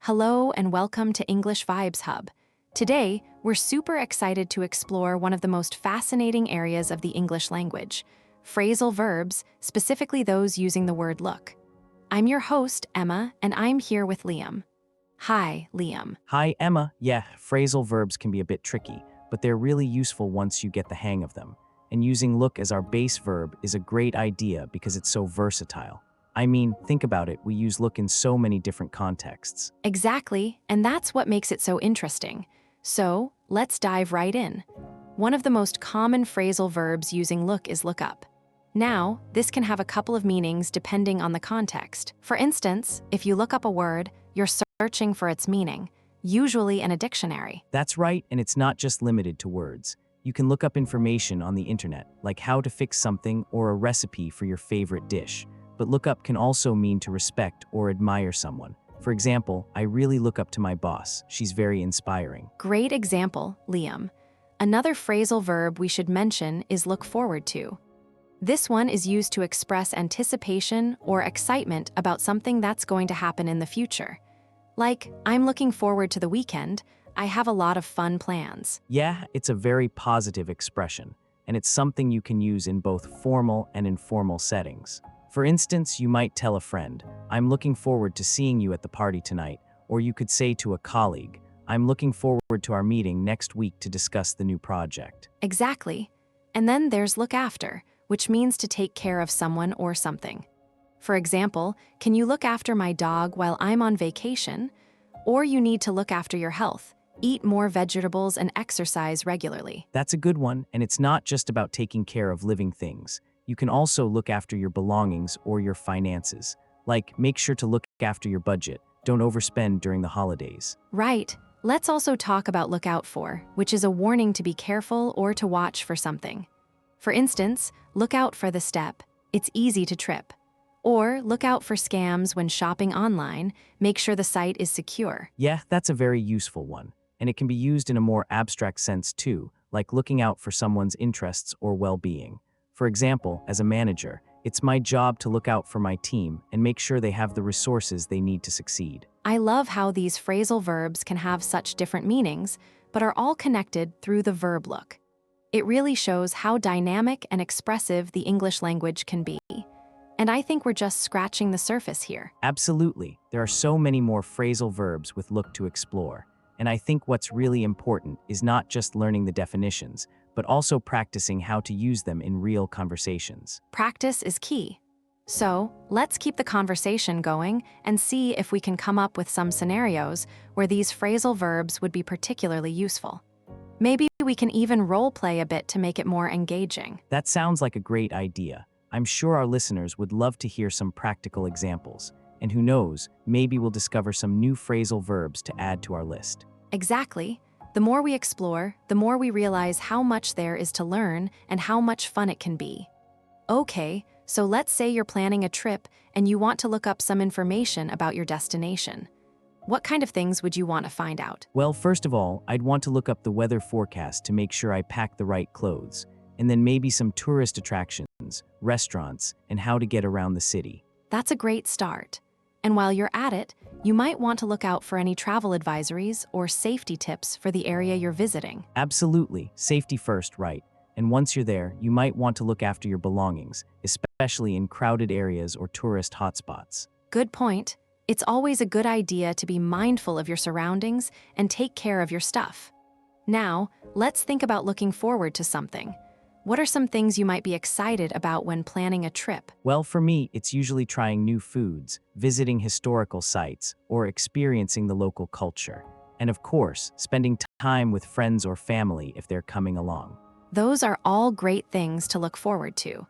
Hello and welcome to English Vibes Hub. Today, we're super excited to explore one of the most fascinating areas of the English language, phrasal verbs, specifically those using the word look. I'm your host, Emma, and I'm here with Liam. Hi, Liam. Hi, Emma. Yeah, phrasal verbs can be a bit tricky, but they're really useful once you get the hang of them. And using look as our base verb is a great idea because it's so versatile. I mean, think about it, we use look in so many different contexts. Exactly, and that's what makes it so interesting. So, let's dive right in. One of the most common phrasal verbs using look is look up. Now, this can have a couple of meanings depending on the context. For instance, if you look up a word, you're searching for its meaning, usually in a dictionary. That's right, and it's not just limited to words. You can look up information on the internet, like how to fix something or a recipe for your favorite dish. But look up can also mean to respect or admire someone. For example, I really look up to my boss. She's very inspiring. Great example, Liam. Another phrasal verb we should mention is look forward to. This one is used to express anticipation or excitement about something that's going to happen in the future. Like, I'm looking forward to the weekend. I have a lot of fun plans. Yeah, it's a very positive expression, and it's something you can use in both formal and informal settings. For instance, you might tell a friend, I'm looking forward to seeing you at the party tonight, or you could say to a colleague, I'm looking forward to our meeting next week to discuss the new project. Exactly. And then there's look after, which means to take care of someone or something. For example, can you look after my dog while I'm on vacation? Or you need to look after your health. Eat more vegetables and exercise regularly. That's a good one, and it's not just about taking care of living things. You can also look after your belongings or your finances. Like, make sure to look after your budget. Don't overspend during the holidays. Right. Let's also talk about look out for, which is a warning to be careful or to watch for something. For instance, look out for the step. It's easy to trip. Or look out for scams when shopping online. Make sure the site is secure. Yeah, that's a very useful one. And it can be used in a more abstract sense too, like looking out for someone's interests or well-being. For example, as a manager, it's my job to look out for my team and make sure they have the resources they need to succeed. I love how these phrasal verbs can have such different meanings, but are all connected through the verb look. It really shows how dynamic and expressive the English language can be. And I think we're just scratching the surface here. Absolutely. There are so many more phrasal verbs with look to explore. And I think what's really important is not just learning the definitions, but also practicing how to use them in real conversations. Practice is key. So, let's keep the conversation going and see if we can come up with some scenarios where these phrasal verbs would be particularly useful. Maybe we can even role play a bit to make it more engaging. That sounds like a great idea. I'm sure our listeners would love to hear some practical examples. And who knows, maybe we'll discover some new phrasal verbs to add to our list. Exactly. The more we explore, the more we realize how much there is to learn and how much fun it can be. Okay, so let's say you're planning a trip and you want to look up some information about your destination. What kind of things would you want to find out? Well, first of all, I'd want to look up the weather forecast to make sure I pack the right clothes, and then maybe some tourist attractions, restaurants, and how to get around the city. That's a great start. And while you're at it, you might want to look out for any travel advisories or safety tips for the area you're visiting. Absolutely, safety first, right? And once you're there, you might want to look after your belongings, especially in crowded areas or tourist hotspots. Good point. It's always a good idea to be mindful of your surroundings and take care of your stuff. Now, let's think about looking forward to something. What are some things you might be excited about when planning a trip? Well, for me, it's usually trying new foods, visiting historical sites, or experiencing the local culture. And of course, spending time with friends or family if they're coming along. Those are all great things to look forward to.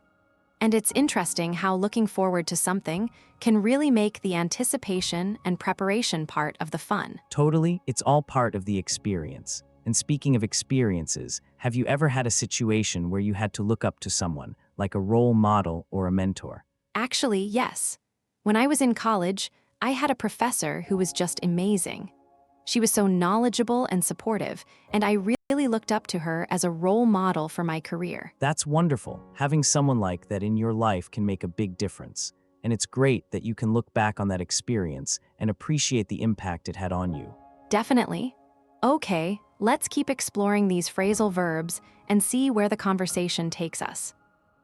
And it's interesting how looking forward to something can really make the anticipation and preparation part of the fun. Totally, it's all part of the experience. And speaking of experiences, have you ever had a situation where you had to look up to someone, like a role model or a mentor? Actually, yes. When I was in college, I had a professor who was just amazing. She was so knowledgeable and supportive, and I really looked up to her as a role model for my career. That's wonderful. Having someone like that in your life can make a big difference. and it's great that you can look back on that experience and appreciate the impact it had on you. Definitely. Okay, let's keep exploring these phrasal verbs and see where the conversation takes us.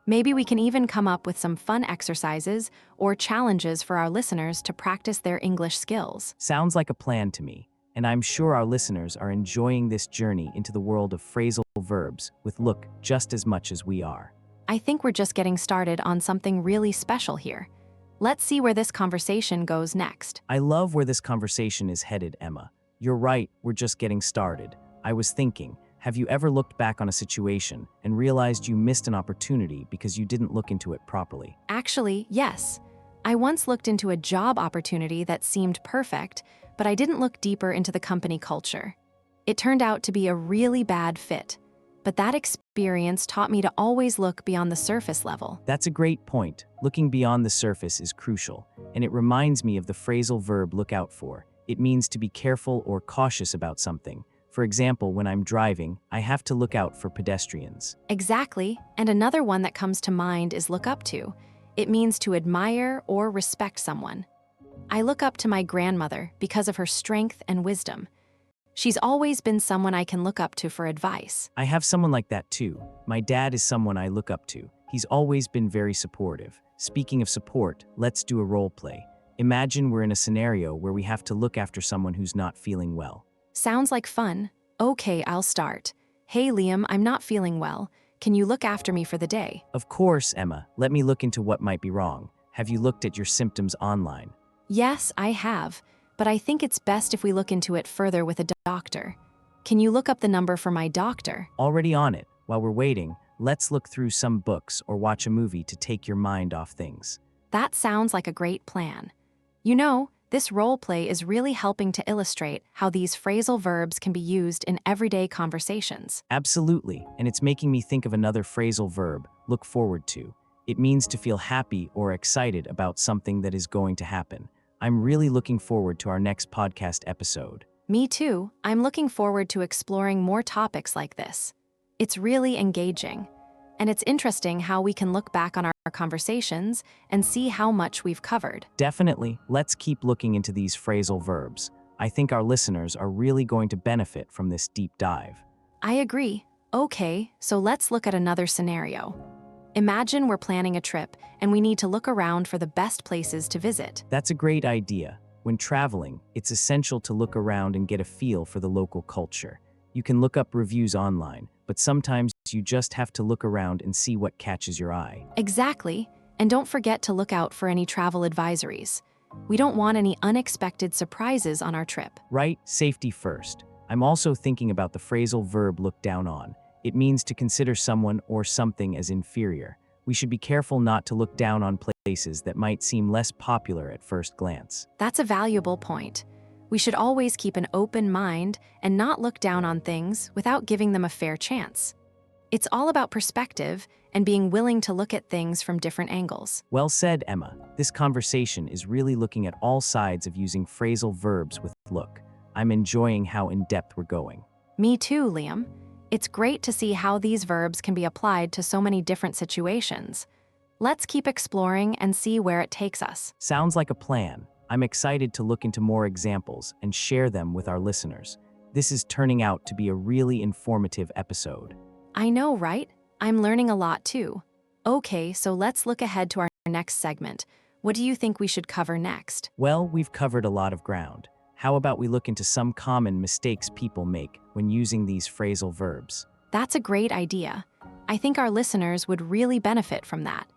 Maybe we can even come up with some fun exercises or challenges for our listeners to practice their English skills. Sounds like a plan to me, and I'm sure our listeners are enjoying this journey into the world of phrasal verbs with look just as much as we are. I think we're just getting started on something really special here. Let's see where this conversation goes next. I love where this conversation is headed, Emma. You're right, we're just getting started. I was thinking, have you ever looked back on a situation and realized you missed an opportunity because you didn't look into it properly? Actually, yes. I once looked into a job opportunity that seemed perfect, but I didn't look deeper into the company culture. It turned out to be a really bad fit, but that experience taught me to always look beyond the surface level. That's a great point. Looking beyond the surface is crucial, and it reminds me of the phrasal verb look out for. It means to be careful or cautious about something. For example, when I'm driving, I have to look out for pedestrians. Exactly, and another one that comes to mind is look up to. It means to admire or respect someone. I look up to my grandmother because of her strength and wisdom. She's always been someone I can look up to for advice. I have someone like that too. My dad is someone I look up to. He's always been very supportive. Speaking of support, let's do a role play. Imagine we're in a scenario where we have to look after someone who's not feeling well. Sounds like fun. Okay, I'll start. Hey Liam, I'm not feeling well. Can you look after me for the day? Of course, Emma. Let me look into what might be wrong. Have you looked at your symptoms online? Yes, I have, but I think it's best if we look into it further with a doctor. Can you look up the number for my doctor? Already on it. While we're waiting, let's look through some books or watch a movie to take your mind off things. That sounds like a great plan. You know, this role play is really helping to illustrate how these phrasal verbs can be used in everyday conversations. Absolutely, and it's making me think of another phrasal verb, look forward to. It means to feel happy or excited about something that is going to happen. I'm really looking forward to our next podcast episode. Me too. I'm looking forward to exploring more topics like this. It's really engaging. And it's interesting how we can look back on our conversations and see how much we've covered. Definitely, let's keep looking into these phrasal verbs. I think our listeners are really going to benefit from this deep dive. I agree. Okay, so let's look at another scenario. Imagine we're planning a trip and we need to look around for the best places to visit. That's a great idea. When traveling, it's essential to look around and get a feel for the local culture. You can look up reviews online, but sometimes you just have to look around and see what catches your eye. Exactly, and don't forget to look out for any travel advisories. We don't want any unexpected surprises on our trip. Right? Safety first. I'm also thinking about the phrasal verb look down on. It means to consider someone or something as inferior. We should be careful not to look down on places that might seem less popular at first glance. That's a valuable point. We should always keep an open mind and not look down on things without giving them a fair chance. It's all about perspective and being willing to look at things from different angles. Well said, Emma. This conversation is really looking at all sides of using phrasal verbs with look. I'm enjoying how in-depth we're going. Me too, Liam. It's great to see how these verbs can be applied to so many different situations. Let's keep exploring and see where it takes us. Sounds like a plan. I'm excited to look into more examples and share them with our listeners. This is turning out to be a really informative episode. I know, right? I'm learning a lot too. Okay, so let's look ahead to our next segment. What do you think we should cover next? Well, we've covered a lot of ground. How about we look into some common mistakes people make when using these phrasal verbs? That's a great idea. I think our listeners would really benefit from that.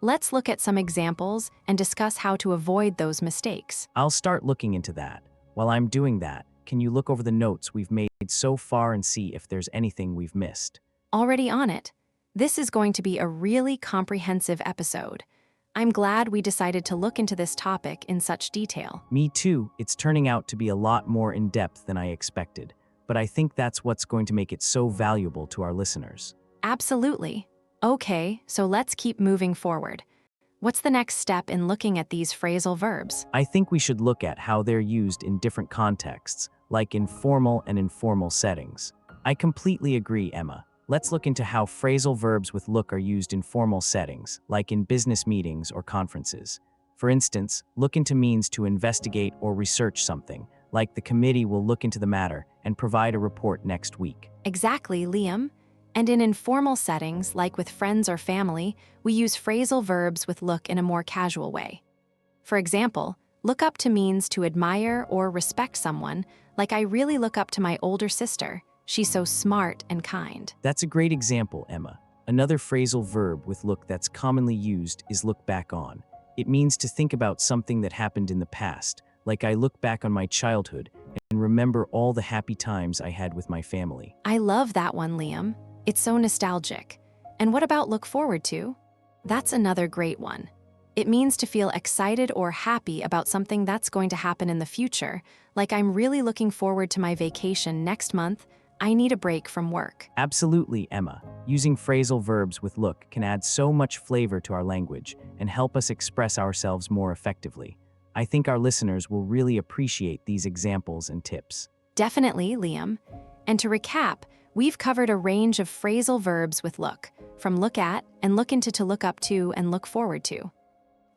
Let's look at some examples and discuss how to avoid those mistakes. I'll start looking into that. While I'm doing that, can you look over the notes we've made so far and see if there's anything we've missed? Already on it. This is going to be a really comprehensive episode. I'm glad we decided to look into this topic in such detail. Me too. It's turning out to be a lot more in-depth than I expected, but I think that's what's going to make it so valuable to our listeners. Absolutely. Okay, so let's keep moving forward. What's the next step in looking at these phrasal verbs? I think we should look at how they're used in different contexts, like in formal and informal settings. I completely agree, Emma. Let's look into how phrasal verbs with look are used in formal settings, like in business meetings or conferences. For instance, look into means to investigate or research something, like the committee will look into the matter and provide a report next week. Exactly, Liam. And in informal settings, like with friends or family, we use phrasal verbs with look in a more casual way. For example, look up to means to admire or respect someone, like I really look up to my older sister. She's so smart and kind. That's a great example, Emma. Another phrasal verb with look that's commonly used is look back on. It means to think about something that happened in the past, like I look back on my childhood and remember all the happy times I had with my family. I love that one, Liam. It's so nostalgic. And what about look forward to? That's another great one. It means to feel excited or happy about something that's going to happen in the future, like I'm really looking forward to my vacation next month. I need a break from work. Absolutely, Emma. Using phrasal verbs with look can add so much flavor to our language and help us express ourselves more effectively. I think our listeners will really appreciate these examples and tips. Definitely, Liam. And to recap, we've covered a range of phrasal verbs with look, from look at and look into to look up to and look forward to.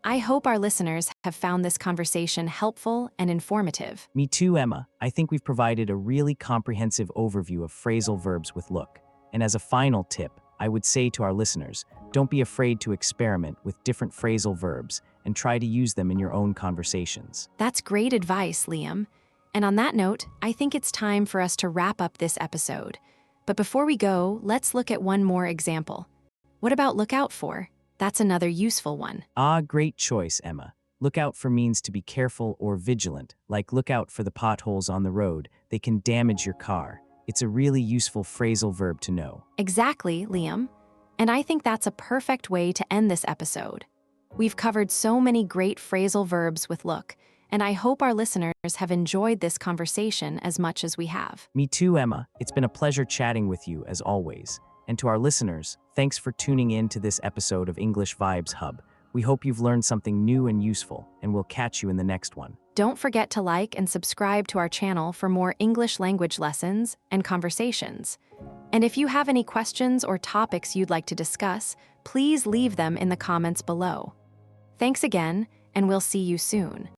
I hope our listeners have found this conversation helpful and informative. Me too, Emma. I think we've provided a really comprehensive overview of phrasal verbs with look. And as a final tip, I would say to our listeners, don't be afraid to experiment with different phrasal verbs and try to use them in your own conversations. That's great advice, Liam. And on that note, I think it's time for us to wrap up this episode. But before we go, let's look at one more example. What about look out for? That's another useful one. Ah, great choice, Emma. Look out for means to be careful or vigilant, like look out for the potholes on the road. They can damage your car. It's a really useful phrasal verb to know. Exactly, Liam. And I think that's a perfect way to end this episode. We've covered so many great phrasal verbs with look, and I hope our listeners have enjoyed this conversation as much as we have. Me too, Emma. It's been a pleasure chatting with you, as always. And to our listeners, thanks for tuning in to this episode of English Vibes Hub. We hope you've learned something new and useful, and we'll catch you in the next one. Don't forget to like and subscribe to our channel for more English language lessons and conversations. And if you have any questions or topics you'd like to discuss, please leave them in the comments below. Thanks again, and we'll see you soon.